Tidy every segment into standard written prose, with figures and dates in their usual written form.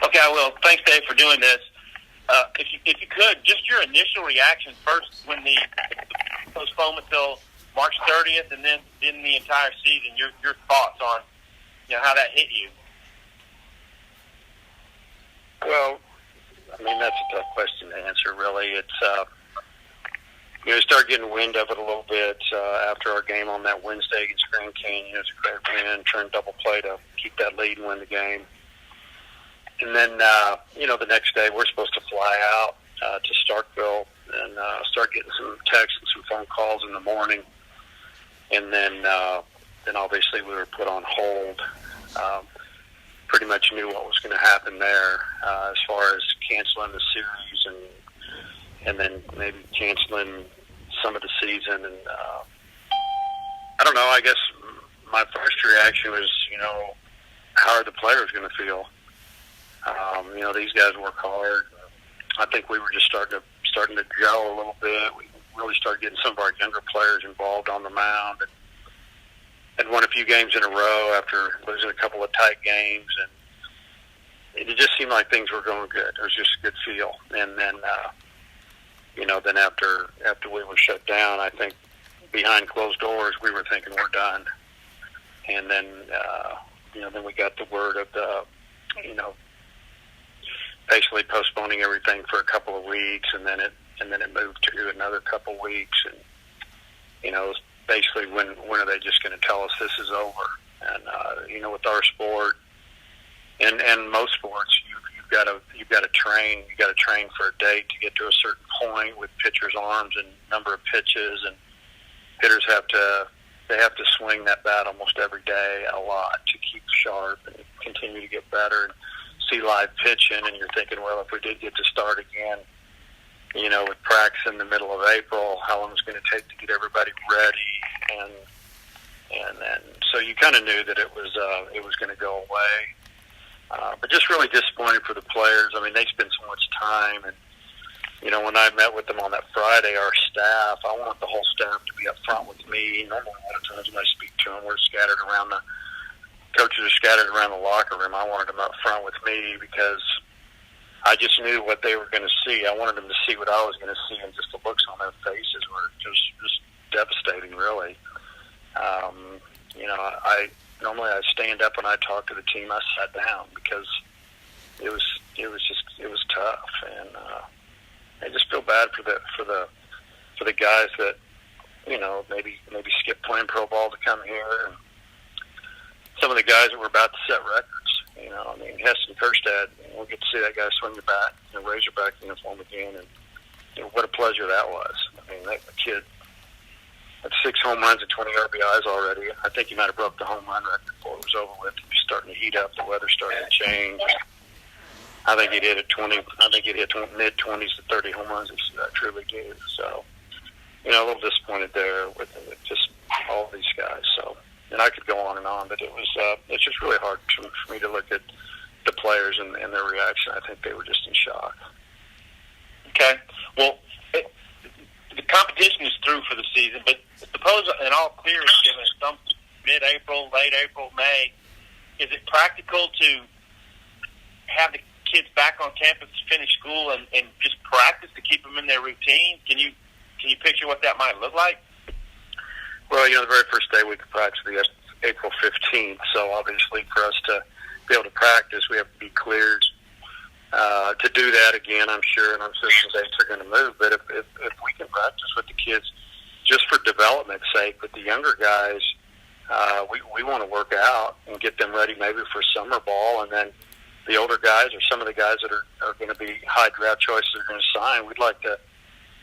Okay, I will. Thanks, Dave, for doing this. If you could, just your initial reaction first when the postponement till March 30th, and then the entire season. Your thoughts on how that hit you. Well, I mean, that's a tough question to answer. Really, it's start getting wind of it a little bit after our game on that Wednesday against Grand Canyon. It was a great win, turned double play to keep that lead and win the game. And then, the next day we're supposed to fly out to Starkville and start getting some texts and some phone calls in the morning. And then obviously we were put on hold. Pretty much knew what was going to happen there as far as canceling the series and then maybe canceling some of the season. And I don't know, I guess my first reaction was, how are the players going to feel? These guys work hard. I think we were just starting to gel a little bit. We really started getting some of our younger players involved on the mound, and won a few games in a row after losing a couple of tight games, and it just seemed like things were going good. It was just a good feel. And then, then after we were shut down, I think behind closed doors we were thinking we're done. And then, then we got the word of the, basically postponing everything for a couple of weeks, and then it moved to another couple of weeks, and basically when are they just going to tell us this is over? And with our sport and most sports, you've got to train. You got to train for a day to get to a certain point with pitchers' arms and number of pitches, and hitters have to swing that bat almost every day a lot to keep sharp and continue to get better and see live pitching. And you're thinking, well, if we did get to start again, with practice in the middle of April, how long is it going to take to get everybody ready? And then so you kind of knew that it was going to go away. But just really disappointed for the players. I mean, they spend so much time, and when I met with them on that Friday, our staff, I want the whole staff to be up front with me. Normally, a lot of times when I speak to them, coaches are scattered around the locker room. I wanted them up front with me because I just knew what they were going to see. I wanted them to see what I was going to see, and just the looks on their faces were just devastating, really. I normally I stand up when I talk to the team. I sat down because it was tough, and I just feel bad for the guys that maybe skip playing pro ball to come here, and some of the guys that were about to set records. Heston Kerstad, we'll get to see that guy swing the bat in a Razorback uniform again, and what a pleasure that was. I mean, that kid had 6 home runs and 20 RBIs already. I think he might have broke the home run record before it was over with. He was starting to heat up. The weather started to change. I think he'd hit mid-20s to 30 home runs. I truly do. So, a little disappointed there with just all these guys. So, and I could go on and on, but it's just really hard for me to look at the players and their reaction. I think they were just in shock. Okay. Well, the competition is through for the season, but suppose an all clear is given some mid-April, late April, May. Is it practical to have the kids back on campus to finish school and just practice to keep them in their routine? Can you picture what that might look like? Well, the very first day we could practice was April 15th, so obviously for us to be able to practice, we have to be cleared to do that again, I'm sure, and I'm sure some dates are going to move. But if we can practice with the kids just for development's sake, with the younger guys, we want to work out and get them ready maybe for summer ball, and then the older guys or some of the guys that are going to be high draft choices are going to sign, we'd like to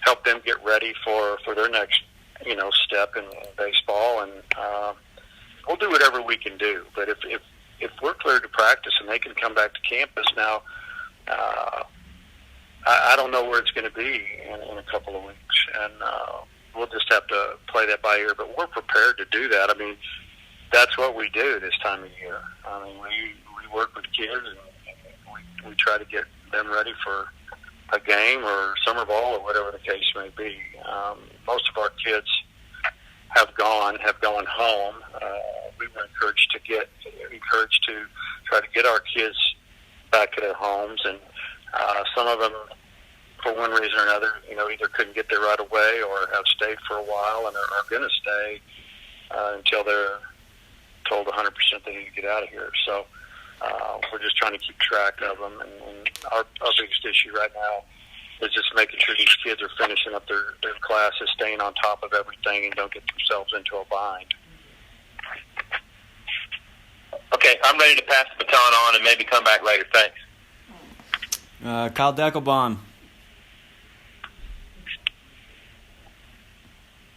help them get ready for their next step in baseball, and we'll do whatever we can do. But if we're cleared to practice and they can come back to campus now, I don't know where it's going to be in a couple of weeks, and we'll just have to play that by ear. But we're prepared to do that. I mean, that's what we do this time of year. I mean, we work with kids, and we try to get them ready for a game or summer ball or whatever the case may be. Most of our kids have gone home. We were encouraged to try to get our kids back to their homes, and some of them, for one reason or another, either couldn't get there right away or have stayed for a while and are going to stay until they're told 100% they need to get out of here. So we're just trying to keep track of them, and our biggest issue right now is just making sure these kids are finishing up their classes, staying on top of everything, and don't get themselves into a bind. Okay, I'm ready to pass the baton on and maybe come back later. Thanks. Kyle Deckelbaum.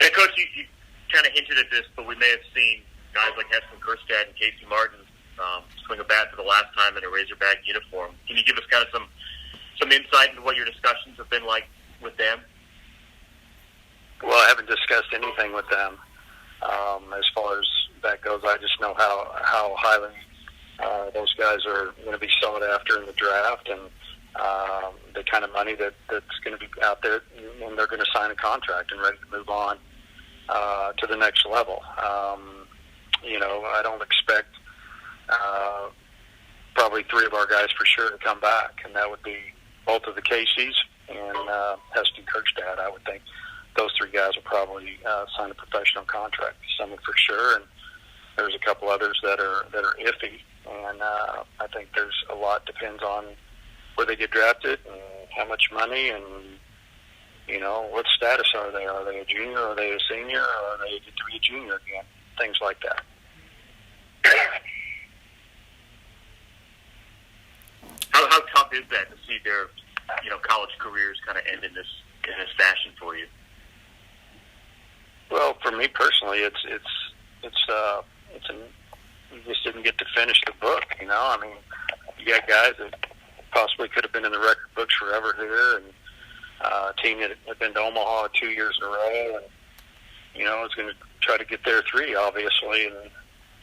Yeah, Coach, you kind of hinted at this, but we may have seen guys like Heston Kerstad and Casey Martin swing a bat for the last time in a Razorback uniform. Can you give us kind of some insight into what your discussions have been like with them? Well, I haven't discussed anything with them as far as that goes. I just know how highly those guys are going to be sought after in the draft, and the kind of money that's going to be out there, and they're going to sign a contract and ready to move on to the next level. I don't expect probably three of our guys for sure to come back, and that would be both of the Caseys and Heston Kerstad. I would think those three guys will probably sign a professional contract, someone for sure, and there's a couple others that are iffy, and I think there's a lot depends on where they get drafted and how much money and what status are they? Are they a junior? Are they a senior? Or are they get to be a junior again? Things like that. How tough is that to see their college careers kind of end in this fashion for you? Well, for me personally, you just didn't get to finish the book. I mean, you got guys that possibly could have been in the record books forever here, and a team that had been to Omaha 2 years in a row, and is going to try to get there three, obviously, and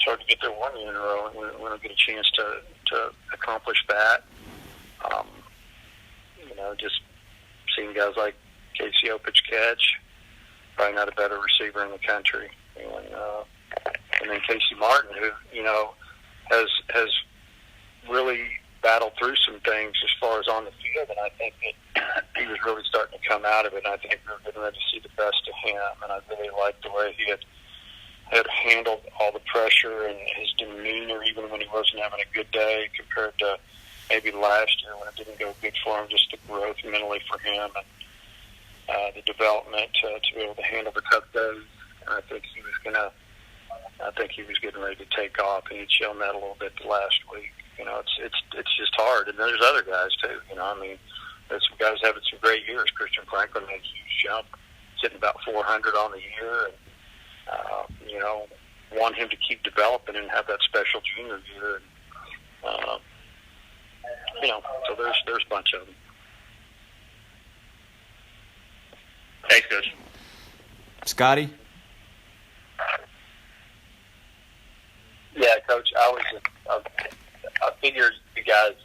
try to get there 1 year in a row, and we don't get a chance to accomplish that. Just seeing guys like Casey Opich catch, probably not a better receiver in the country, and then Casey Martin, who has really battled through some things as far as on the field, and I think that he was really starting to come out of it, and I think we were getting ready to see the best of him, and I really liked the way he had handled all the pressure and his demeanor, even when he wasn't having a good day, compared to maybe last year when it didn't go good for him, just the growth mentally for him and the development to be able to handle the tough days. And I think he was getting ready to take off, and he'd shown that a little bit the last week. It's just hard, and there's other guys too. There's some guys having some great years. Christian Franklin made a huge jump, sitting about 400 on the year, and want him to keep developing and have that special junior year. And, so there's a bunch of them. Thanks, Coach. Scotty? Yeah, Coach, I figured you guys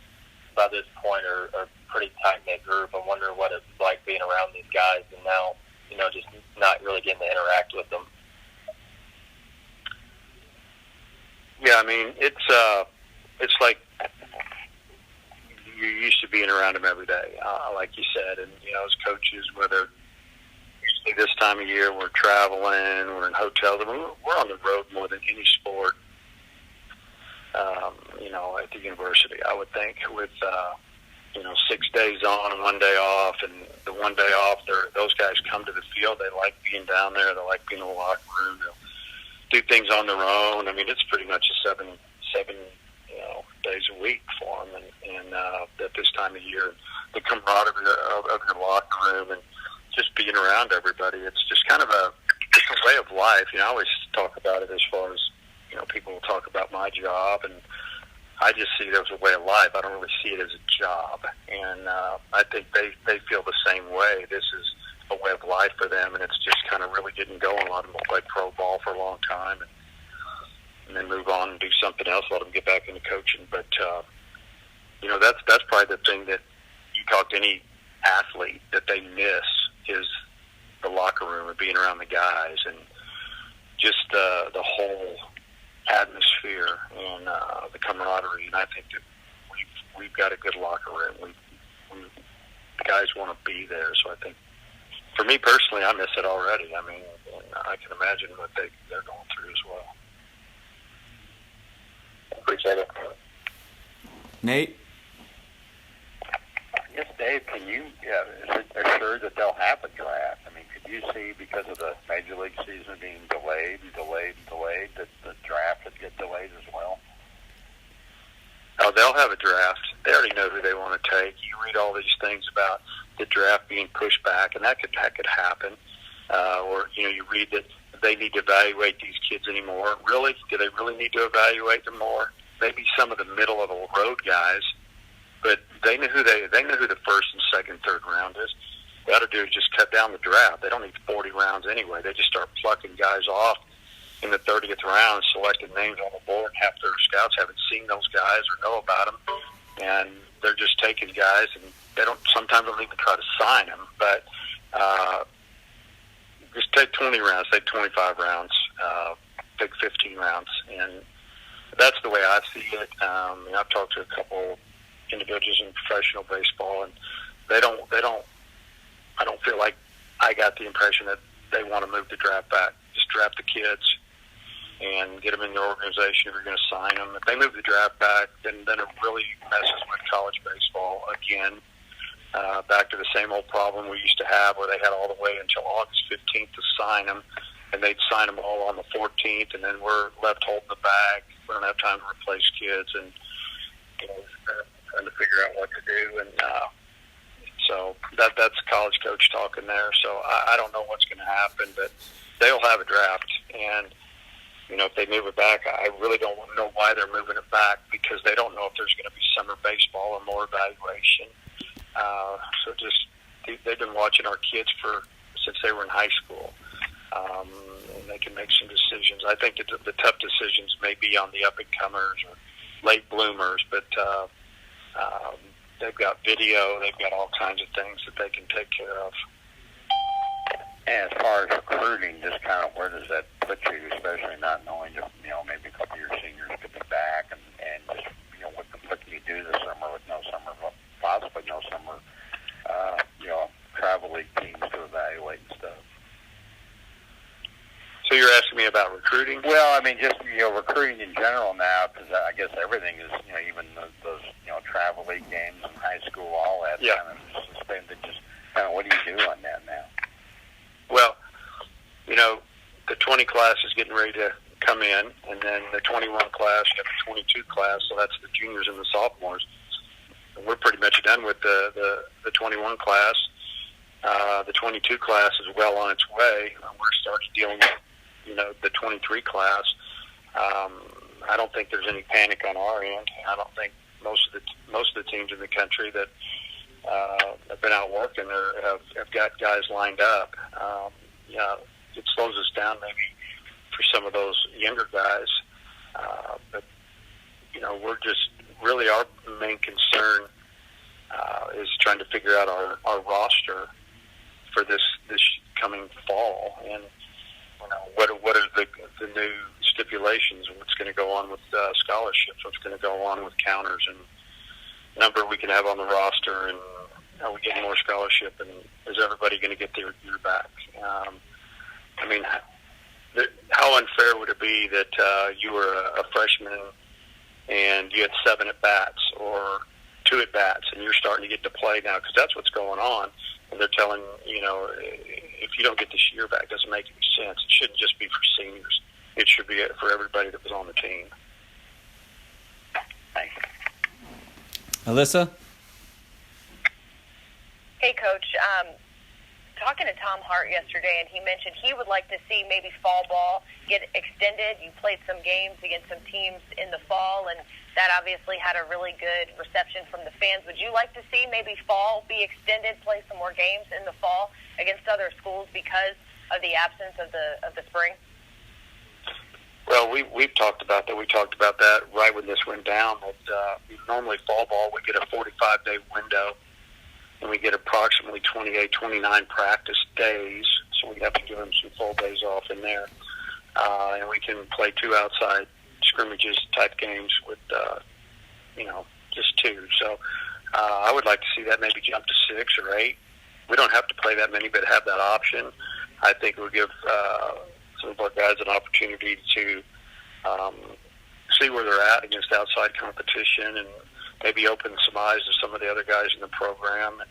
by this point are a pretty tight-knit group. I'm wondering what it's like being around these guys and now, just not really getting to interact with them. Yeah, I mean, it's like you're used to being around them every day, like you said. And, as coaches, whether usually this time of year we're traveling, we're in hotels, we're on the road more than any sport, at the university, I would think, with, 6 days on and 1 day off. And the 1 day off, those guys come to the field. They like being down there. They like being in the locker room. They'll do things on their own. I mean, it's pretty much a seven days a week for them. And at this time of year, the camaraderie of your locker room and just being around everybody, it's just kind of a way of life. I always talk about it as far as, people will talk about my job, and I just see it as a way of life. I don't really see it as a job. And I think they feel the same way. This is a way of life for them, and it's just kind of really getting going. A lot of them will play pro ball for a long time and then move on and do something else, let them get back into coaching. But, that's probably the thing that you talk to any athlete that they miss is the locker room and being around the guys and just the whole atmosphere and the camaraderie. And I think that we've got a good locker room. The guys want to be there. So I think, for me personally, I miss it already. I mean, I can imagine what they're going through as well. Appreciate it. Nate? Yes, Dave, can you assure that they'll have a draft? I mean, could you see, because of the Major League season being delayed, that the draft would get delayed as well? Oh, they'll have a draft. They already know who they want to take. You read all these things about the draft being pushed back, and that could happen. Or, you read that they need to evaluate these kids anymore. Really? Do they really need to evaluate them more? Maybe some of the middle of the road guys, but they know who the first and second, third round is. What they ought to do is just cut down the draft. They don't need 40 rounds anyway. They just start plucking guys off in the 30th round, selecting names on the board. Half their scouts haven't seen those guys or know about them, and they're just taking guys, and sometimes don't even try to sign them. But just take 20 rounds, take 25 rounds, take 15 rounds, and that's the way I see it. I've talked to a couple individuals in professional baseball, and I don't feel like I got the impression that they want to move the draft back. Just draft the kids and get them in the organization if you're going to sign them. If they move the draft back, then it really messes with college baseball again. Back to the same old problem we used to have, where they had all the way until August 15th to sign them, and they'd sign them all on the 14th, and then we're left holding the bag. We don't have time to replace kids, and trying to figure out what to do. And so that's college coach talking there. So I don't know what's going to happen, but they'll have a draft, and if they move it back, I really don't know why they're moving it back, because they don't know if there's going to be summer baseball or more evaluation. So just they've been watching our kids since they were in high school, and they can make some decisions. I think that the tough decisions may be on the up-and-comers or late bloomers, but they've got video, they've got all kinds of things that they can take care of. And as far as recruiting, just kind of where does that put you, especially not knowing that, maybe a couple of your seniors could be back, and just, what can you do this summer with no summer, possibly no summer, travel league teams to evaluate and stuff? So you're asking me about recruiting? Well, I mean, just, recruiting in general now, because I guess everything is, even those, travel league games in high school, all that kind of suspended. Just kind of, what do you do on that now? Well, the 20 class is getting ready to come in, and then the 21 class, you have the 22 class, so that's the juniors and the sophomores. And we're pretty much done with the 21 class. The 22 class is well on its way. We're starting dealing with, the 23 class. I don't think there's any panic on our end. I don't think most of the teams in the country that have been out working have got guys lined up. It slows us down maybe for some of those younger guys, but we're just really, our main concern is trying to figure out our roster for this coming fall, and what are the new stipulations, what's going to go on with scholarships, what's going to go on with counters, and number we can have on the roster, and are we getting more scholarship, and is everybody going to get their year back? I mean, how unfair would it be that you were a freshman and you had 7 at-bats or 2 at-bats, and you're starting to get to play now, because that's what's going on, and they're telling, if you don't get this year back, it doesn't make any sense. It shouldn't just be for seniors. It should be for everybody that was on the team. Thanks. Alyssa? Hey, Coach. Talking to Tom Hart yesterday, and he mentioned he would like to see maybe fall ball get extended. You played some games against some teams in the fall, and that obviously had a really good reception from the fans. Would you like to see maybe fall be extended, play some more games in the fall against other schools because of the absence of the spring? Well, we've talked about that. We talked about that right when this went down. That normally fall ball would get a 45-day window, and we get approximately 28, 29 practice days, so we have to give them some full days off in there. And we can play 2 outside scrimmages type games with, just 2. So I would like to see that maybe jump to 6 or 8. We don't have to play that many, but have that option. I think it would give some of our guys an opportunity to see where they're at against outside competition, and maybe open some eyes to some of the other guys in the program, and,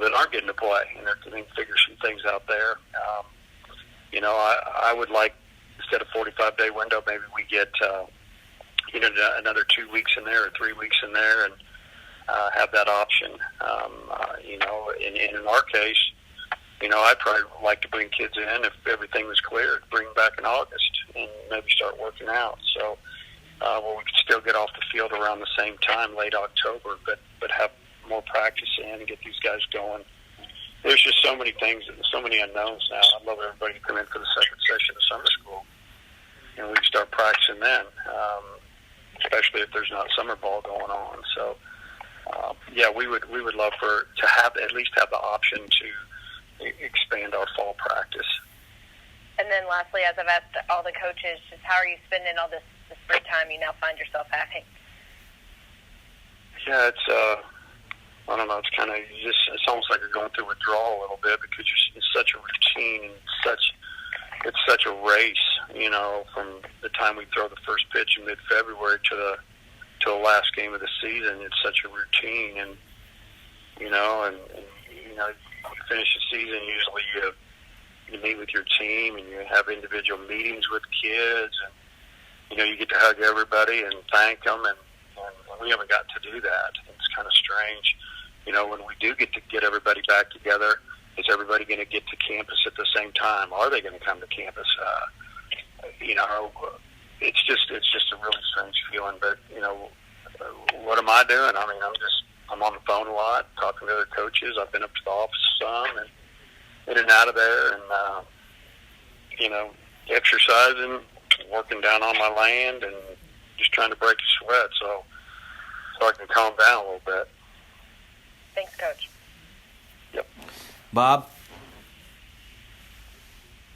that aren't getting to play, and they're going to figure some things out there. I would like, instead of 45-day window, maybe we get another 2 weeks in there or 3 weeks in there, and have that option. In our case, I'd probably like to bring kids in if everything was clear, bring back in August and maybe start working out. So, we could still get off the field around the same time, late October, but have more practice in and get these guys going. There's just so many things, so many unknowns now. I'd love everybody to come in for the second session of summer school, and we can start practicing then, especially if there's not summer ball going on. So, we would love to have at least have the option to expand our fall practice. And then lastly, as I've asked all the coaches, just how are you spending all this free time you now find yourself having? Yeah, it's I don't know. It's kind of it's almost like you're going through withdrawal a little bit, because it's such a routine and it's such a race. From the time we throw the first pitch in mid-February to the last game of the season, it's such a routine, and you finish the season. Usually, you meet with your team and you have individual meetings with kids, and you get to hug everybody and thank them, and we haven't got to do that. It's kind of strange. When we do get everybody back together, is everybody going to get to campus at the same time? Are they going to come to campus? It's just a really strange feeling. But what am I doing? I mean, I'm on the phone a lot, talking to other coaches. I've been up to the office some, and in and out of there, and exercising, working down on my land, and just trying to break a sweat so I can calm down a little bit. Thanks, Coach. Yep. Bob?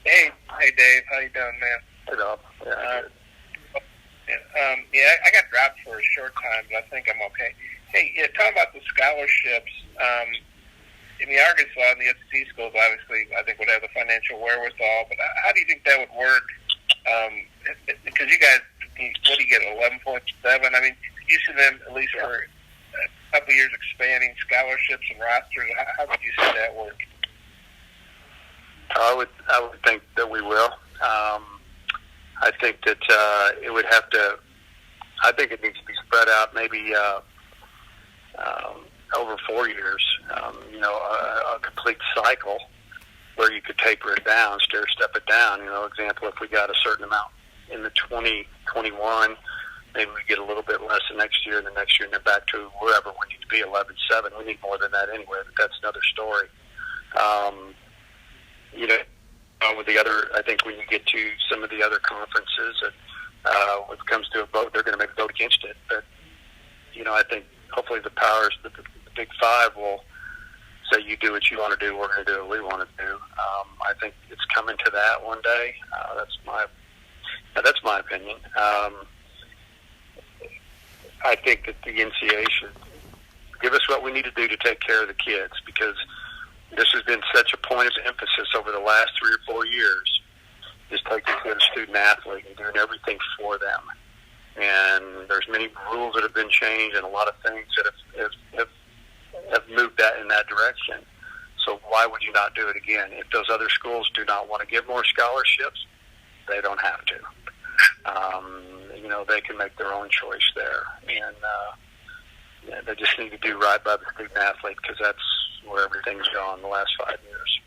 Hey, Dave. How you doing, man? Hey, Bob. Yeah. I got dropped for a short time, but I think I'm okay. Hey, talking about the scholarships, in the Arkansas and the SEC schools, obviously, I think would have the financial wherewithal, but how do you think that would work? Because you guys, what do you get, 11.7? I mean, you see them, at least for a couple of years, expanding scholarships and rosters. How would you see that work? I would think that we will. I think that it would have to. I think it needs to be spread out, maybe over 4 years. A complete cycle where you could taper it down, step it down. Example, if we got a certain amount in the 2021, maybe we get a little bit less the next year, and the next year, and then back to wherever we need to be, 11.7. We need more than that anyway, but that's another story. With the other, I think when you get to some of the other conferences, when it comes to a vote, they're going to maybe vote against it. But, I think hopefully the powers, the Big Five will say, you do what you want to do, we're going to do what we want to do. I think it's coming to that one day. That's my opinion. I think that the NCAA should give us what we need to do to take care of the kids, because this has been such a point of emphasis over the last 3 or 4 years, is taking care of the student athlete and doing everything for them. And there's many rules that have been changed, and a lot of things that have moved that in that direction. So why would you not do it again? If those other schools do not want to give more scholarships, they don't have to. They can make their own choice there. And they just need to do right by the student athlete, because that's where everything's gone the last 5 years.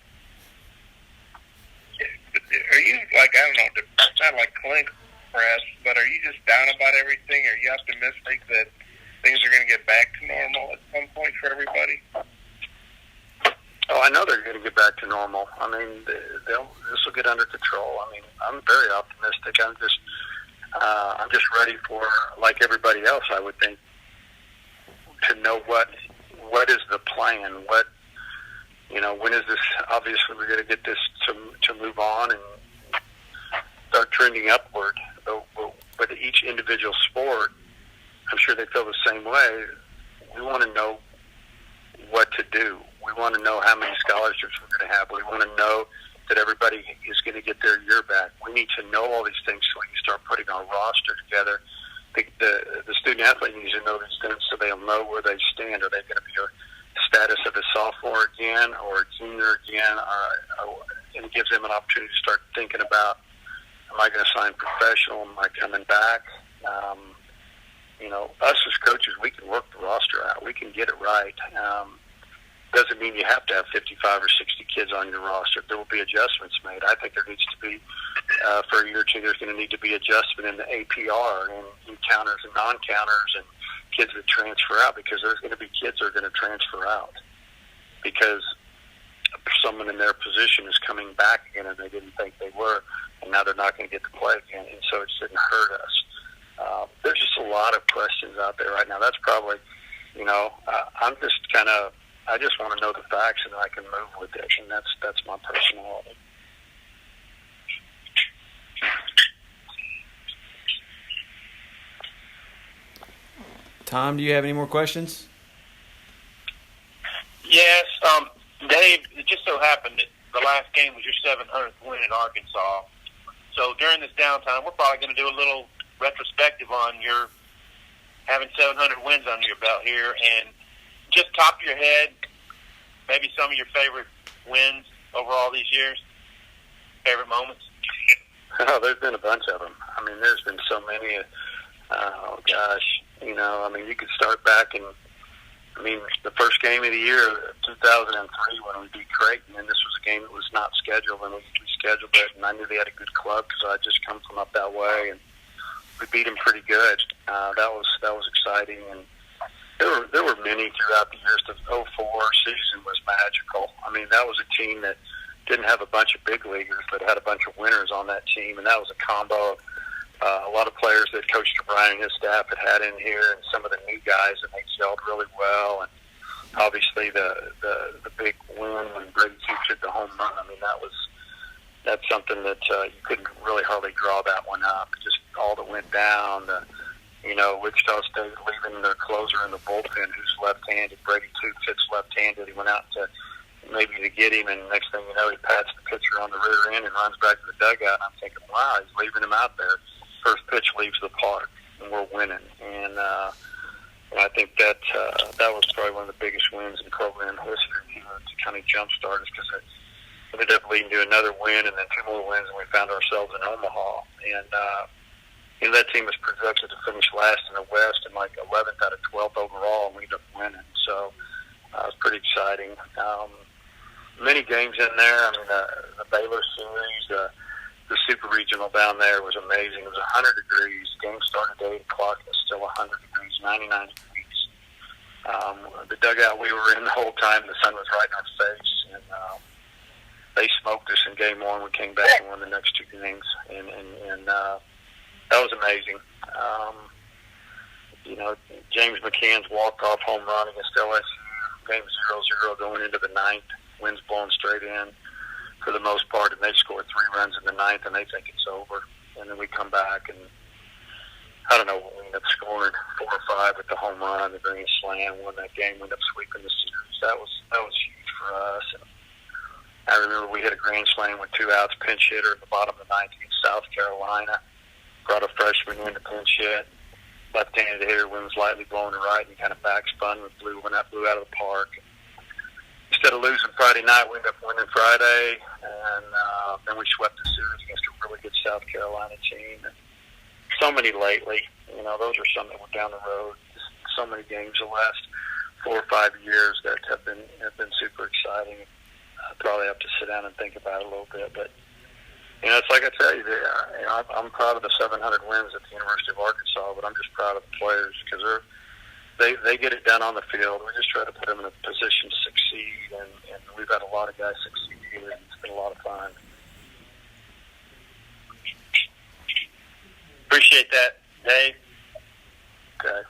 Are you, I don't know, it's not like clink press, but are you just down about everything? Are you optimistic that things are going to get back to normal at some point for everybody? Oh, I know they're going to get back to normal. I mean, this will get under control. I mean, I'm very optimistic. I'm just ready for, like everybody else, I would think, to know what is the plan. When is this? Obviously, we're going to get this to move on and start trending upward. But each individual sport I'm sure they feel the same way. We want to know what to do. We want to know how many scholarships we're going to have. We want to know that everybody is going to get their year back. We need to know all these things so we can start putting our roster together. The student athlete needs to know these things so they'll know where they stand. Are they going to be a status of a sophomore again or a junior again? And it gives them an opportunity to start thinking about, am I going to sign professional? Am I coming back? Us as coaches, we can work the roster out. We can get it right. Doesn't mean you have to have 55 or 60 kids on your roster. There will be adjustments made. I think there needs to be, for a year or two, there's going to need to be adjustment in the APR and counters and non-counters and kids that transfer out, because there's going to be kids that are going to transfer out because someone in their position is coming back again and they didn't think they were, and now they're not going to get to play again, and so it didn't hurt us. There's just a lot of questions out there right now. That's probably, I'm just I just want to know the facts and I can move with it, and that's my personality. Tom, do you have any more questions? Yes, Dave, it just so happened that the last game was your 700th win in Arkansas. So during this downtime, we're probably going to do a little retrospective on your having 700 wins under your belt here, and just top of your head, maybe some of your favorite wins over all these years, favorite moments. Oh, there's been a bunch of them. I mean, there's been so many. Oh gosh, you could start back in. The first game of the year, 2003, when we beat Creighton, and this was a game that was not scheduled, and we scheduled it, and I knew they had a good club because I had just come from up that way, and we beat them pretty good. That was exciting, and there were many throughout the years. The 04 season was magical. That was a team that didn't have a bunch of big leaguers, but had a bunch of winners on that team, and that was a combo of a lot of players that Coach O'Brien and his staff had in here, and some of the new guys that they gelled really well, and obviously the big win when Brady Toops hit the home run. That's something that you couldn't really hardly draw that one up. Just all that went down. Wichita State leaving their closer in the bullpen, who's left-handed. Brady Toops hits left-handed. He went out to get him, and next thing you know, he pats the pitcher on the rear end and runs back to the dugout. And I'm thinking, wow, he's leaving him out there. First pitch leaves the park, and we're winning. And I think that was probably one of the biggest wins in program history to kind of jumpstart us, because it ended up leading to another win and then two more wins, and we found ourselves in Omaha. And that team was projected to finish last in the West and like 11th out of 12th overall, and we ended up winning. So it was pretty exciting. Many games in there. The Baylor series, the Super Regional down there was amazing. It was 100 degrees. Game started at 8 o'clock. It was still 100 degrees, 99 degrees. The dugout we were in the whole time, the sun was right in our face. And they smoked us in game one. We came back and won the next two games. And that was amazing. James McCann's walk-off home run against LSU, game 0-0 going into the ninth. Winds blowing straight in for the most part, and they scored 3 runs in the ninth, and they think it's over. And then we come back, and I don't know, we ended up scoring 4 or 5 with the home run, the grand slam, won that game, ended up sweeping the series. That was huge for us. And I remember we hit a grand slam with 2 outs, pinch hitter at the bottom of the ninth against South Carolina. Brought a freshman in to pinch hit. Left-handed hitter, wind was lightly blowing to right, and kind of backspun with blew out of the park. Instead of losing Friday night, we ended up winning Friday, and then we swept the series against a really good South Carolina team. And so many lately, those are some that were down the road. So many games the last 4 or 5 years that have been super exciting. I probably have to sit down and think about it a little bit, but it's like I tell you, I'm proud of the 700 wins at the University of Arkansas, but I'm just proud of the players because they get it done on the field. We just try to put them in a position to succeed, and we've had a lot of guys succeed here, and it's been a lot of fun. Appreciate that, Dave. Okay.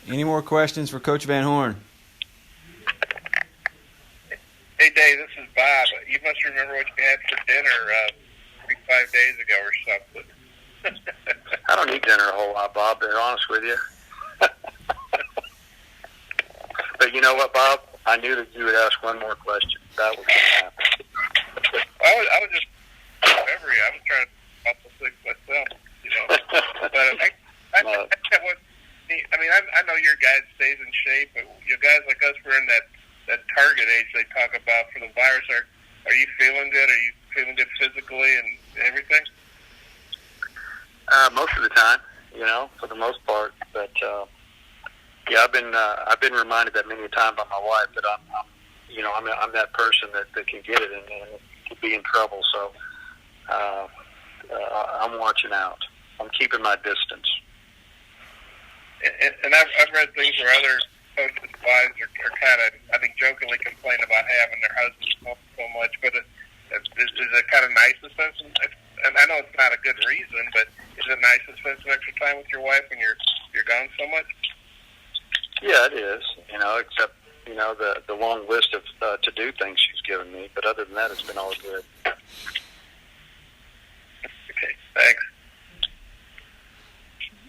Any more questions for Coach Van Horn? Hey, Dave, this is Bob. You must remember what you had for dinner 45 days ago or something. I don't eat dinner a whole lot, Bob, to be honest with you. But you know what, Bob? I knew that you would ask one more question. That was going to happen. I was just whatever. I was trying to help the things myself, you know. But I know your guys stays in shape, but you guys like us, we're in that target age they talk about for the virus. Are you feeling good? Are you feeling good physically and everything? Most of the time, you know, for the most part. But yeah, I've been reminded that many times by my wife that I'm that person that can get it and could be in trouble. So I'm watching out. I'm keeping my distance. And I've read things where other coaches' wives are kind of, I think, jokingly complain about having their husbands home so much. But is it kind of nice to spend some? And I know it's not a good reason, but is it nice to spend some extra time with your wife when you're gone so much? Yeah, it is. You know, except the long list of to do things she's given me. But other than that, it's been all good.